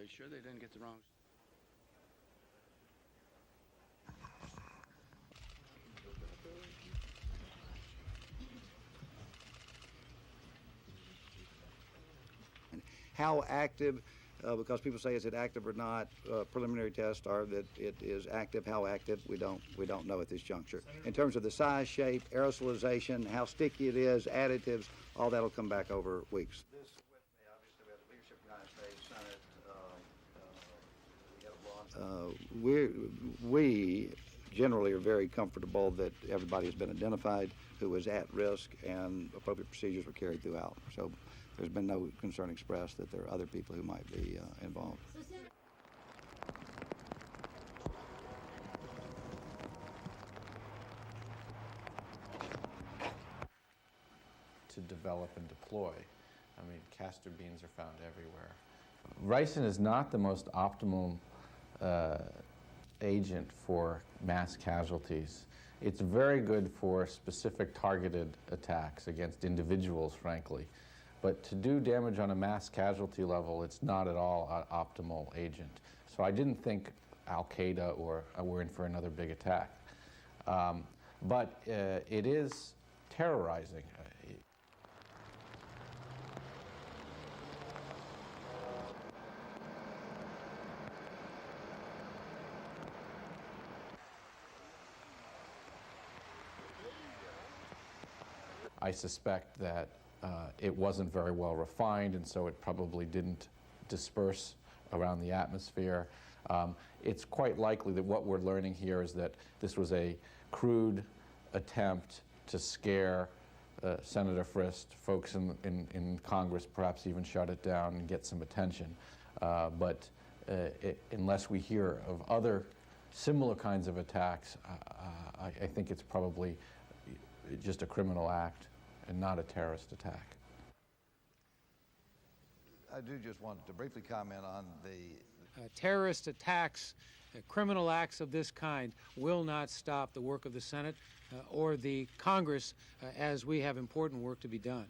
they sure they didn't get the wrong? How active, because people say is it active or not, preliminary tests are that it is active. How active, we don't know at this juncture. In terms of the size, shape, aerosolization, how sticky it is, additives, all that'll come back over weeks. This with me, obviously, we have the leadership of the United States Senate. We generally are very comfortable that everybody has been identified who was at risk and appropriate procedures were carried throughout. So there's been no concern expressed that there are other people who might be involved. To develop and deploy. I mean, castor beans are found everywhere. Ricin is not the most optimal agent for mass casualties. It's very good for specific targeted attacks against individuals, frankly. But to do damage on a mass casualty level, it's not at all an optimal agent. So I didn't think Al-Qaeda or we're in for another big attack. But it is terrorizing. I suspect that it wasn't very well refined, and so it probably didn't disperse around the atmosphere. It's quite likely that what we're learning here is that this was a crude attempt to scare Senator Frist, folks in Congress perhaps even shut it down and get some attention. But unless we hear of other similar kinds of attacks, I think it's probably just a criminal act and not a terrorist attack. I do just want to briefly comment on the terrorist attacks, criminal acts of this kind will not stop the work of the Senate or the Congress as we have important work to be done.